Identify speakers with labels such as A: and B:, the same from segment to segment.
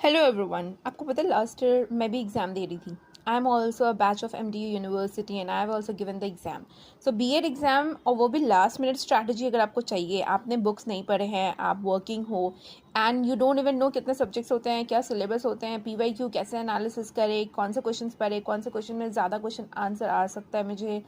A: Hello everyone. आपको पता है लास्ट ईयर मैं भी एग्ज़ाम दे रही थी। I am also a batch of MDU university and I have also given the exam. So B.Ed exam, और वो भी लास्ट मिनट स्ट्रैटेजी अगर आपको चाहिए, आपने बुक्स नहीं पढ़े हैं, आप वर्किंग हो and you don't even know कितने सब्जेक्ट्स होते हैं, क्या सिलेबस होते हैं, PYQ कैसे एनालिसिस करे, कौन से क्वेश्चन पढ़े, कौन से क्वेश्चन में ज़्यादा क्वेश्चन आंसर आ सकता है मुझे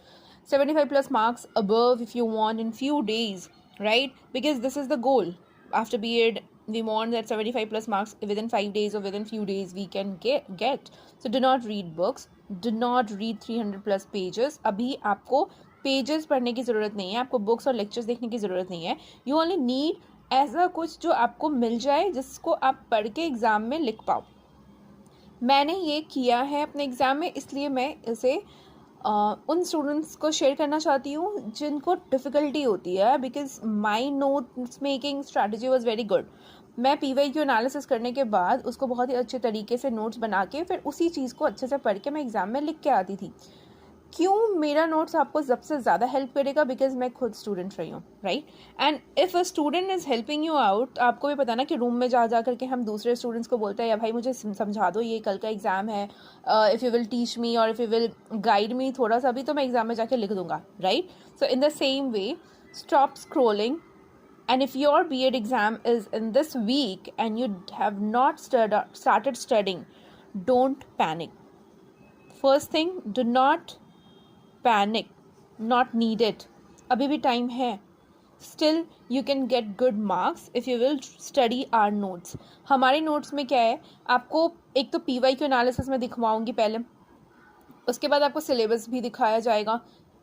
A: 75+ marks above if you want in few days, right? Because this is the goal. After B.Ed, we want that 75+ marks within 5 days or within few days we can get. So do not read books, do not read 300+ pages. अभी आपको pages पढ़ने की ज़रूरत नहीं है, आपको books और lectures देखने की ज़रूरत नहीं है. यू ओनली नीड ऐसा कुछ जो आपको मिल जाए जिसको आप पढ़ के एग्ज़ाम में लिख पाओ. मैंने ये किया है अपने एग्ज़ाम में, इसलिए मैं इसे उन स्टूडेंट्स को शेयर करना चाहती हूँ जिनको डिफ़िकल्टी होती है, because my notes making strategy was very good. मैं PYQ एनालिसिस करने के बाद उसको बहुत ही अच्छे तरीके से नोट्स बना के फिर उसी चीज़ को अच्छे से पढ़ के मैं एग्ज़ाम में लिख के आती थी. क्यों मेरा नोट्स आपको सबसे ज़्यादा हेल्प करेगा? बिकॉज मैं खुद स्टूडेंट रही हूँ, right? And if a student is helping you out, आपको भी पता ना कि रूम में जा करके हम दूसरे स्टूडेंट्स को बोलते हैं या भाई मुझे समझा दो, ये कल का एग्ज़ाम है, if you will teach me और if you will guide me थोड़ा सा भी तो मैं एग्ज़ाम में जाके लिख दूंगा, right? So in the same way, stop scrolling. And if your B.Ed exam is in this week and you have not started studying, don't panic. First thing, do not panic, not needed. अभी भी time है. Still you can get good marks if you will study our notes. हमारे notes में क्या है, आपको एक तो PYQ एनालिसिस में दिखवाऊंगी पहले, उसके बाद आपको सिलेबस भी दिखाया जाएगा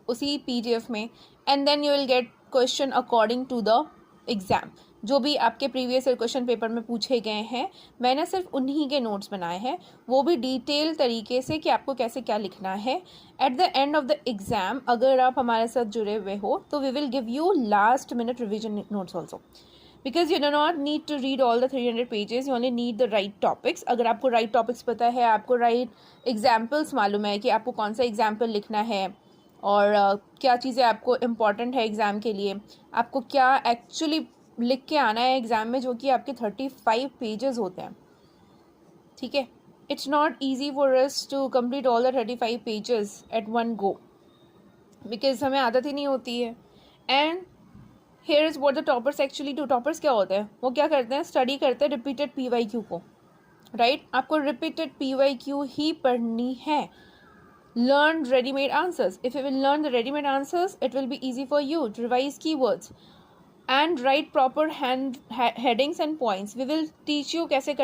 A: उसी PDF में, and then you will get question according to the exam. जो भी आपके प्रीवियस ईयर क्वेश्चन पेपर में पूछे गए हैं, मैंने सिर्फ उन्हीं के नोट्स बनाए हैं, वो भी डिटेल तरीके से कि आपको कैसे क्या लिखना है. At the end of the exam अगर आप हमारे साथ जुड़े हुए हो तो we will give you last minute revision notes also, because you do not need to read all the 300 pages, you only need the right topics. अगर आपको राइट टॉपिक्स पता है, आपको राइट एग्जाम्पल्स मालूम है कि आपको कौन सा एग्जाम्पल लिखना है और क्या चीज़ें आपको इम्पॉर्टेंट है एग्ज़ाम के लिए, आपको क्या एक्चुअली लिख के आना है एग्ज़ाम में, जो कि आपके 35 पेजेस होते हैं, ठीक है? It's not easy for us to complete all the 35 pages at one go, because हमें आदत ही नहीं होती है. And here is what the toppers actually do. Toppers क्या होते हैं? वो क्या करते हैं? स्टडी करते हैं रिपीटेड PYQ को, राइट? आपको रिपीटेड PYQ ही पढ़नी है. Learn ready-made answers. If you will learn the ready-made answers, it will be easy for you to revise keywords and write proper headings and points. We will teach you कैसे